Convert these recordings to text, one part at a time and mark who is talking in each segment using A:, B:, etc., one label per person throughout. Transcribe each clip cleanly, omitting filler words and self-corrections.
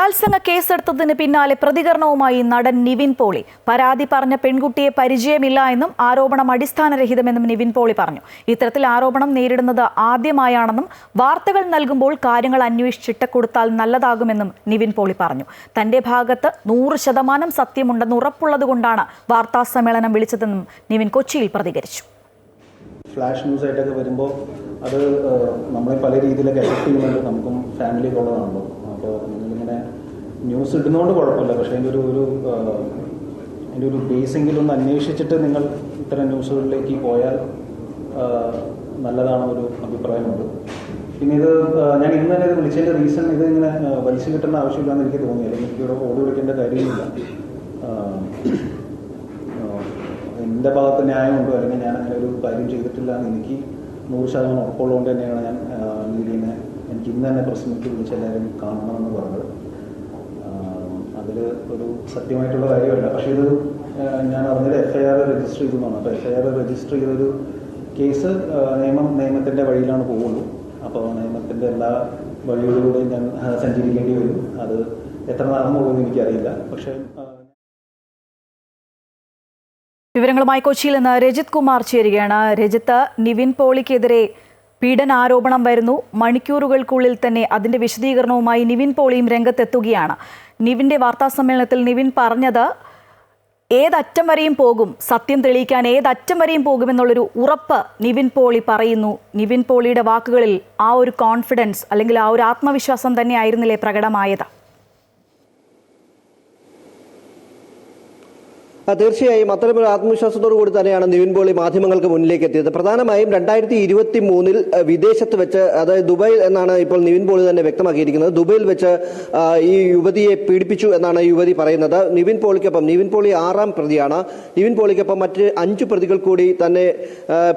A: ബലാത്സംഗ കേസെടുത്തതിന് പിന്നാലെ പ്രതികരണവുമായി നടൻ നിവിൻ പോളി. പരാതി പറഞ്ഞ പെൺകുട്ടിയെ പരിചയമില്ല എന്നും ആരോപണം അടിസ്ഥാനരഹിതമെന്നും നിവിൻ പോളി പറഞ്ഞു. ഇത്തരത്തിൽ ആരോപണം നേരിടുന്നത് ആദ്യമായാണെന്നും വാർത്തകൾ നൽകുമ്പോൾ കാര്യങ്ങൾ അന്വേഷിച്ചിട്ട് കൊടുത്താൽ നല്ലതാകുമെന്നും നിവിൻ പോളി പറഞ്ഞു. തന്റെ ഭാഗത്ത് 100% സത്യമുണ്ടെന്ന് ഉറപ്പുള്ളതുകൊണ്ടാണ് വാർത്താ സമ്മേളനം വിളിച്ചതെന്നും നിവിൻ കൊച്ചിയിൽ പ്രതികരിച്ചു.
B: ഫ്ലാഷ് ന്യൂസ് ആയിട്ടൊക്കെ വരുമ്പോൾ അത് നമ്മളെ പല രീതിയിലൊക്കെ എഫക്ട് ചെയ്യുന്നുണ്ട്. നമുക്കും ഫാമിലിയൊക്കെ ഉള്ളതാണല്ലോ. അപ്പോൾ നിങ്ങളിങ്ങനെ ന്യൂസ് ഇടുന്നതുകൊണ്ട് കുഴപ്പമില്ല. പക്ഷേ അതിൻ്റെ ഒരു ബേസെങ്കിലും ഒന്ന് അന്വേഷിച്ചിട്ട് നിങ്ങൾ ഇത്തരം ന്യൂസുകളിലേക്ക് പോയാൽ നല്ലതാണെന്നൊരു അഭിപ്രായമുണ്ട്. പിന്നെ ഇത് ഞാൻ ഇന്ന് തന്നെ ഇത് വിളിച്ചതിൻ്റെ റീസൺ ഇത് ഇങ്ങനെ വലിച്ചു കിട്ടേണ്ട ആവശ്യമില്ലാന്ന് എനിക്ക് തോന്നി. അല്ലെങ്കിൽ എനിക്കിവിടെ ഓടി വിളിക്കേണ്ട കാര്യമില്ല. എൻ്റെ ഭാഗത്ത് ന്യായമുണ്ടോ അല്ലെങ്കിൽ ഞാൻ അങ്ങനെ ഒരു കാര്യം ചെയ്തിട്ടില്ല എന്ന് എനിക്ക് 100% ഉറപ്പുള്ളതുകൊണ്ട് തന്നെയാണ് ഞാൻ മീഡിയനെ എനിക്ക് ഇന്ന് തന്നെ പ്രസ് മീറ്റ് വിളിച്ച് എല്ലാവരും കാണണമെന്ന് പറഞ്ഞത്. അതിൽ ഒരു സത്യമായിട്ടുള്ള കാര്യമല്ല. പക്ഷേ ഇത് ഞാൻ അറിഞ്ഞത് FIR രജിസ്റ്റർ ചെയ്തെന്നാണ്. അപ്പോൾ FIR രജിസ്റ്റർ ചെയ്തൊരു കേസ് നിയമത്തിൻ്റെ വഴിയിലാണ് പോകുള്ളൂ. അപ്പോൾ നിയമത്തിൻ്റെ എല്ലാ വഴികളിലൂടെയും ഞാൻ സഞ്ചരിക്കേണ്ടി വരും. അത് എത്ര നടന്നുള്ളൂ എനിക്കറിയില്ല. പക്ഷേ
A: വിവരങ്ങളുമായി കൊച്ചിയിൽ നിന്ന് രജിത് കുമാർ ചേരുകയാണ്. രജിത്ത്, നിവിൻ പോളിക്കെതിരെ പീഡനാരോപണം വരുന്നു. മണിക്കൂറുകൾക്കുള്ളിൽ തന്നെ അതിന്റെ വിശദീകരണവുമായി നിവിൻ പോളിയും രംഗത്തെത്തുകയാണ്. നിവിന്റെ വാർത്താ സമ്മേളനത്തിൽ നിവിൻ പറഞ്ഞത് ഏതറ്റം വരെയും പോകും, സത്യം തെളിയിക്കാൻ ഏതറ്റം വരെയും പോകുമെന്നുള്ളൊരു ഉറപ്പ് നിവിൻ പോളി പറയുന്നു. നിവിൻ പോളിയുടെ വാക്കുകളിൽ ആ ഒരു കോൺഫിഡൻസ് അല്ലെങ്കിൽ ആ ഒരു ആത്മവിശ്വാസം തന്നെ ആയിരുന്നില്ലേ പ്രകടമായത്?
C: തീർച്ചയായും അത്തരമൊരു ആത്മവിശ്വാസത്തോടു കൂടി തന്നെയാണ് നിവിൻ പോളി മാധ്യമങ്ങൾക്ക് മുന്നിലേക്ക് എത്തിയത്. പ്രധാനമായും 2023 വിദേശത്ത് വെച്ച്, അതായത് ദുബായിൽ എന്നാണ് ഇപ്പോൾ നിവിൻ പോളി തന്നെ വ്യക്തമാക്കിയിരിക്കുന്നത്, ദുബായിൽ വെച്ച് ഈ യുവതിയെ പീഡിപ്പിച്ചു എന്നാണ് യുവതി പറയുന്നത്. നിവിൻ പോളി 6ാം പ്രതിയാണ്. നിവിൻ പോളിക്കൊപ്പം മറ്റ് 5 പ്രതികൾ കൂടി തന്നെ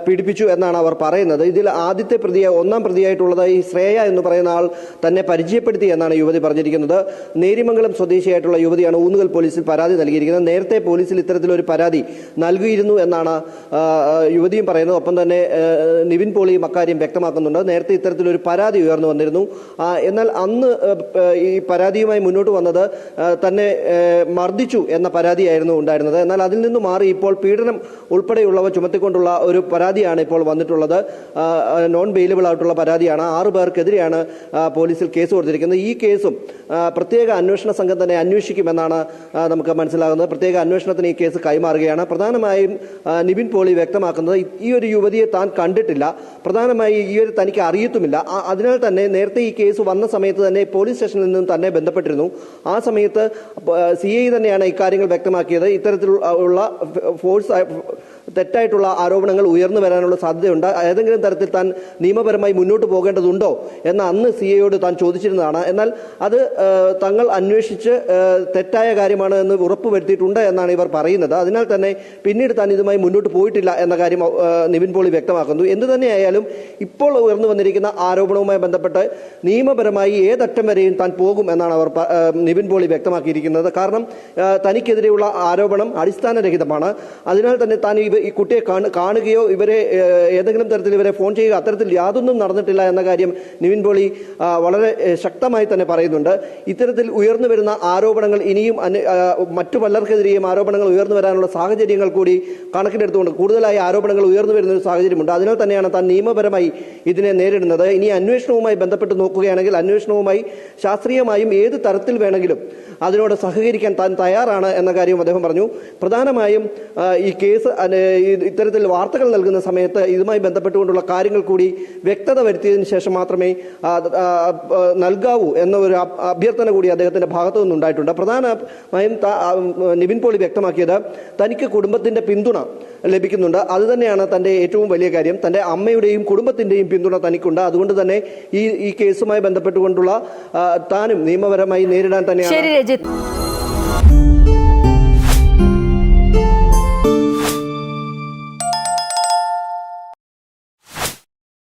C: പീഡിപ്പിച്ചു എന്നാണ് അവർ പറയുന്നത്. ഇതിൽ ആദ്യത്തെ 1ാം പ്രതിയായിട്ടുള്ളത് ഈ ശ്രേയ എന്ന് പറയുന്ന ആൾ തന്നെ പരിചയപ്പെടുത്തി എന്നാണ് യുവതി പറഞ്ഞിരിക്കുന്നത്. നേരിമംഗലം സ്വദേശിയായിട്ടുള്ള യുവതിയാണ് ഊന്നുകൽ പോലീസിൽ പരാതി നൽകിയിരിക്കുന്നത്. നേരത്തെ പോലീസിൽ ഇത്തരത്തിലൊരു പരാതി നൽകിയിരുന്നു എന്നാണ് യുവതിയും പറയുന്നത്. ഒപ്പം തന്നെ നിവിൻ പോളിയും അക്കാര്യം വ്യക്തമാക്കുന്നുണ്ട്. നേരത്തെ ഇത്തരത്തിലൊരു പരാതി ഉയർന്നു വന്നിരുന്നു. എന്നാൽ അന്ന് ഈ പരാതിയുമായി മുന്നോട്ട് വന്നത് തന്നെ മർദ്ദിച്ചു എന്ന പരാതിയായിരുന്നു ഉണ്ടായിരുന്നത്. എന്നാൽ അതിൽ നിന്ന് മാറി ഇപ്പോൾ പീഡനം ഉൾപ്പെടെയുള്ളവ ചുമത്തിക്കൊണ്ടുള്ള ഒരു പരാതിയാണ് ഇപ്പോൾ വന്നിട്ടുള്ളത്. നോൺ ബെയിലബിൾ ആയിട്ടുള്ള പരാതിയാണ്. 6 പേർക്കെതിരെയാണ് പോലീസിൽ കേസ് കൊടുത്തിരിക്കുന്നത്. ഈ കേസും പ്രത്യേക അന്വേഷണ സംഘം തന്നെ അന്വേഷിക്കുമെന്നാണ് നമുക്ക് മനസ്സിലാകുന്നത്. പ്രത്യേക അന്വേഷണത്തിന് ഈ കേസ് കൈമാറുകയാണ്. പ്രധാനമായും നിവിൻ പോളി വ്യക്തമാക്കുന്നത് ഈ ഒരു യുവതിയെ താൻ കണ്ടിട്ടില്ല, പ്രധാനമായി ഈ ഒരു തനിക്ക് അറിയത്തുമില്ല. അതിനാൽ തന്നെ നേരത്തെ ഈ കേസ് വന്ന സമയത്ത് തന്നെ പോലീസ് സ്റ്റേഷനിൽ നിന്നും തന്നെ ബന്ധപ്പെട്ടിരുന്നു. ആ സമയത്ത് CI തന്നെയാണ് ഇക്കാര്യങ്ങൾ വ്യക്തമാക്കിയത്. ഇത്തരത്തിലുള്ള തെറ്റായിട്ടുള്ള ആരോപണങ്ങൾ ഉയർന്നു വരാനുള്ള സാധ്യതയുണ്ട്, ഏതെങ്കിലും തരത്തിൽ താൻ നിയമപരമായി മുന്നോട്ട് പോകേണ്ടതുണ്ടോ എന്ന് അന്ന് CIയോട് താൻ ചോദിച്ചിരുന്നതാണ്. എന്നാൽ അത് തങ്ങൾ അന്വേഷിച്ച് തെറ്റായ കാര്യമാണ് എന്ന് ഉറപ്പുവരുത്തിയിട്ടുണ്ട് എന്നാണ് ഇവർ പറയുന്നത്. അതിനാൽ തന്നെ പിന്നീട് താൻ ഇതുമായി മുന്നോട്ട് പോയിട്ടില്ല എന്ന കാര്യം നിവിൻ പോളി വ്യക്തമാക്കുന്നു. എന്തു തന്നെയായാലും ഇപ്പോൾ ഉയർന്നു വന്നിരിക്കുന്ന ആരോപണവുമായി ബന്ധപ്പെട്ട് നിയമപരമായി ഏതറ്റം വരെയും താൻ പോകും എന്നാണ് നിവിൻ പോളി വ്യക്തമാക്കിയിരിക്കുന്നത്. കാരണം തനിക്കെതിരെയുള്ള ആരോപണം അടിസ്ഥാനരഹിതമാണ്. അതിനാൽ തന്നെ താൻ ഈ കുട്ടിയെ കാണുകയോ ഇവരെ ഏതെങ്കിലും തരത്തിൽ ഇവരെ ഫോൺ ചെയ്യുക അത്തരത്തിൽ യാതൊന്നും നടന്നിട്ടില്ല എന്ന കാര്യം നിവിൻ പോളി വളരെ ശക്തമായി തന്നെ പറയുന്നുണ്ട്. ഇത്തരത്തിൽ ഉയർന്നു വരുന്ന ആരോപണങ്ങൾ ഇനിയും മറ്റു പലർക്കെതിരെയും ആരോപണങ്ങൾ ഉയർന്നു വരാനുള്ള സാഹചര്യങ്ങൾ കൂടി കണക്കിലെടുത്തുകൊണ്ട് കൂടുതലായി ആരോപണങ്ങൾ ഉയർന്നു വരുന്ന ഒരു സാഹചര്യമുണ്ട്. അതിനാൽ തന്നെയാണ് താൻ നിയമപരമായി ഇതിനെ നേരിടുന്നത്. ഇനി അന്വേഷണവുമായി ബന്ധപ്പെട്ട് നോക്കുകയാണെങ്കിൽ അന്വേഷണവുമായി ശാസ്ത്രീയമായും ഏത് തരത്തിൽ വേണമെങ്കിലും അതിനോട് സഹകരിക്കാൻ താൻ തയ്യാറാണ് എന്ന കാര്യം അദ്ദേഹം പറഞ്ഞു. പ്രധാനമായും ഈ കേസ് ഇത്തരത്തിൽ വാർത്തകൾ നൽകുന്ന സമയത്ത് ഇതുമായി ബന്ധപ്പെട്ടുകൊണ്ടുള്ള കാര്യങ്ങൾ കൂടി വ്യക്തത വരുത്തിയതിനു ശേഷം മാത്രമേ നൽകാവൂ എന്ന ഒരു അഭ്യർത്ഥന കൂടി അദ്ദേഹത്തിന്റെ ഭാഗത്തു നിന്നുണ്ടായിട്ടുണ്ട്. പ്രധാനമായും നിവിൻ പോളി വ്യക്തമാക്കിയത് തനിക്ക് കുടുംബത്തിന്റെ പിന്തുണ ലഭിക്കുന്നുണ്ട്. അതുതന്നെയാണ് തന്റെ ഏറ്റവും വലിയ കാര്യം. തന്റെ അമ്മയുടെയും കുടുംബത്തിന്റെയും പിന്തുണ തനിക്കുണ്ട്. അതുകൊണ്ട് തന്നെ ഈ കേസുമായി ബന്ധപ്പെട്ടുകൊണ്ടുള്ള താനും നിയമപരമായി നേരിടാൻ തന്നെയാണ്.